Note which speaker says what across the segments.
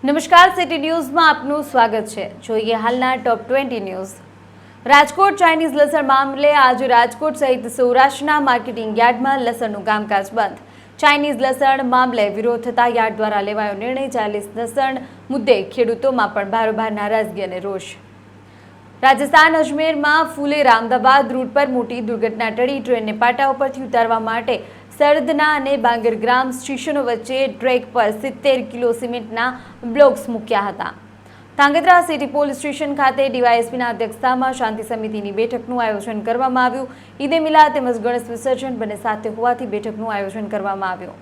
Speaker 1: નમસ્કાર, સિટી ન્યૂઝમાં આપનું સ્વાગત છે। જોઈએ હાલના ટોપ 20 ન્યૂઝ। રાજકોટ ચાઇનીઝ લસણ મામલે આજે રાજકોટ સહિત સૌરાષ્ટ્રના માર્કેટિંગ યાર્ડમાં લસણનું કામકાજ બંધ। ચાઇનીઝ લસણ મામલે વિરોધ થતા યાર્ડ દ્વારા લેવાયો નિર્ણય। ચાઇનીઝ લસણ મુદ્દે ખેડૂતોમાં પણ ભારોભાર નારાજગી અને રોષ। રાજસ્થાન અજમેરમાં ફુલેરા અમદાવાદ રૂટ પર મોટી દુર્ઘટના ટળી। ટ્રેનને પાટા ઉપરથી ઉતારવા માટે સરદના અને બાંગર ગ્રામ સ્ટેશનો વચ્ચે ટ્રેક પર 70 કિલો સિમેન્ટના બ્લોક્સ મૂક્યા હતા। ધાંગધ્રા સિટી પોલીસ સ્ટેશન ખાતે ડીવાયએસપીના અધ્યક્ષતામાં શાંતિ સમિતિની બેઠકનું આયોજન કરવામાં આવ્યું। ઈદે મિલાદ તેમજ ગણેશ વિસર્જન બંને સાથે હોવાથી બેઠકનું આયોજન કરવામાં આવ્યું।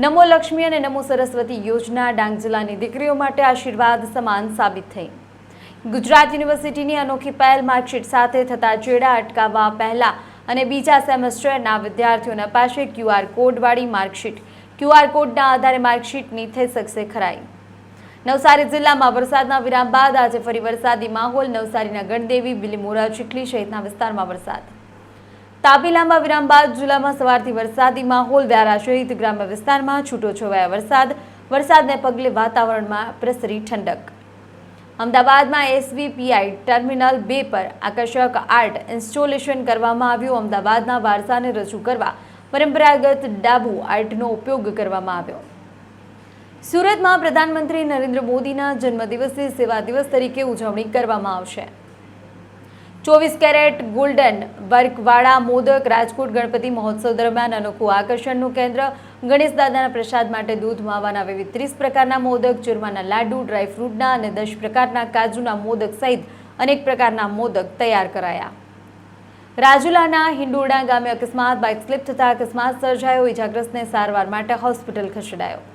Speaker 1: નમો લક્ષ્મી અને નમો સરસ્વતી યોજના ડાંગ જિલ્લાની દીકરીઓ માટે આશીર્વાદ સમાન સાબિત થઈ। ગુજરાત યુનિવર્સિટીની અનોખી પહેલ માર્કશીટ સાથે થતા ચેડા અટકાવવા પહેલા અને બીજા સેમેસ્ટરના વિદ્યાર્થીઓને પાસે QR કોડવાળી માર્કશીટ। QR કોડના આધારે માર્કશીટની થઈ શકશે ખરાઈ। નવસારી જિલ્લામાં વરસાદના વિરામ બાદ આજે ફરી વરસાદી માહોલ। નવસારીના ગણદેવી, બિલીમોરા, ચીખલી સહિતના વિસ્તારમાં વરસાદ। તાપીલામાં વિરામ બાદ જિલ્લામાં સવારથી વરસાદી માહોલ। વ્યારા સહિત ગ્રામ્ય વિસ્તારમાં છૂટોછવાયો વરસાદને પગલે વાતાવરણમાં પ્રસરી ઠંડક। અમદાવાદમાં SVPI ટર્મિનલ 2 પર આકર્ષક આર્ટ ઇન્સ્ટોલેશન કરવામાં આવ્યું। અમદાવાદના વારસાને રજૂ કરવા પરંપરાગત ડાબુ આર્ટનો ઉપયોગ કરવામાં આવ્યો। સુરતમાં પ્રધાનમંત્રી નરેન્દ્ર મોદીના જન્મદિવસની સેવા દિવસ તરીકે ઉજવણી કરવામાં આવશે। 24 કેરેટ ગોલ્ડન વર્કવાળા મોદક રાજકોટ ગણપતિ મહોત્સવ દરમિયાન અનોખું આકર્ષણનું કેન્દ્ર। ગણેશ દાદાના પ્રસાદ માટે દૂધ માવાના વિવિધ 30 પ્રકારના મોદક, ચૂરમાના લાડુ, ડ્રાયફ્રૂટના અને 10 પ્રકારના કાજુના મોદક સહિત અનેક પ્રકારના મોદક તૈયાર કરાયા। રાજુલાના હિંડોળા ગામે અકસ્માત, બાઇક સ્લીપ થતા અકસ્માત સર્જાયો। ઇજાગ્રસ્તને સારવાર માટે હોસ્પિટલ ખસેડાયો।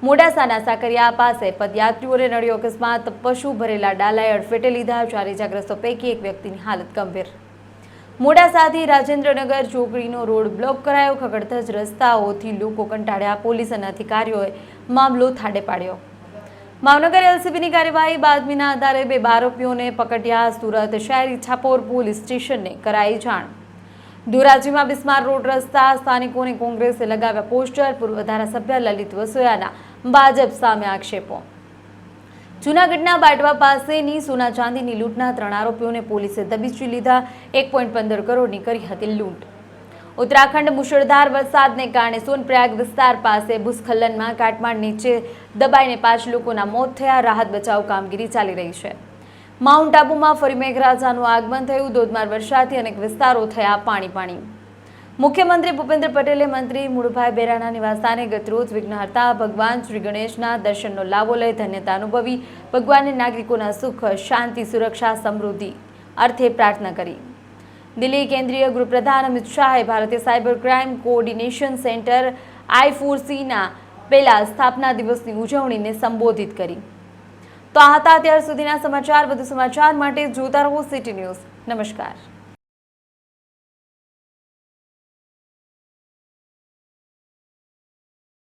Speaker 1: મોડાસાના સાકરિયા પાસે પદયાત્રીઓને નડ્યો અકસ્માત, પશુ ભરેલા ડાલાએ અડફેટે લીધા। 4 ઇજાગ્રસ્તો પૈકી એક વ્યક્તિની હાલત ગંભીર। મોડાસાથી રાજેન્દ્રનગર ચોકડીનો રોડ બ્લોક કરાયો। ખખડધજ રસ્તાઓથી લોકો કંટાળ્યા। પોલીસ અને અધિકારીઓએ મામલો થાળે પાડ્યો। ભાવનગર LCBની કાર્યવાહી બાતમીના આધારે 2 આરોપીઓને પકડ્યા। સુરત શહેરી છાપોર પોલીસ સ્ટેશનને કરાઈ જાણ। ધોરાજીમાં બિસ્માર રોડ રસ્તા સ્થાનિકોને કોંગ્રેસે લગાવ્યા પોસ્ટર। પૂર્વ ધારાસભ્ય લલિત વસોયાના ભાજપ સામે આક્ષેપો। જૂનાગઢના બાટવા પાસેની સોના ચાંદીની લૂંટના 3 આરોપીઓને પોલીસે દબીચી લીધા। 1.15 કરોડની કરી હતી લૂંટ। ઉત્તરાખંડ મુશળધાર વરસાદને કારણે સોનપ્રયાગ વિસ્તાર પાસે ભૂસ્ખલનમાં કાટમાળ નીચે દબાઈને 5 લોકોના મોત થયા। રાહત બચાવ કામગીરી ચાલી રહી છે। માઉન્ટ આબુમાં ફરી મેઘરાજાનું આગમન થયું। ધોધમાર વરસાદથી અનેક વિસ્તારો થયા પાણી। મુખ્યમંત્રી ભૂપેન્દ્ર પટેલે મંત્રી મુળભાઈ બેરાના નિવાસસ્થાને ગતરોજ વિઘ્નહર્તા ભગવાન શ્રી ગણેશના દર્શનનો લાભો લઈ ધન્યતા અનુભવી ભગવાનને નાગરિકોના સુખ, શાંતિ, સુરક્ષા, સમૃદ્ધિ અર્થે પ્રાર્થના કરી। દિલ્હી કેન્દ્રીય ગૃહપ્રધાન અમિત શાહે ભારતીય સાયબર ક્રાઇમ કોઓર્ડિનેશન સેન્ટર I4Cના પહેલા સ્થાપના દિવસની ઉજવણીને સંબોધિત કરી। તો આ હતા અત્યાર સુધીના સમાચાર। વધુ સમાચાર માટે જોતા રહો સિટી ન્યૂઝ। નમસ્કાર।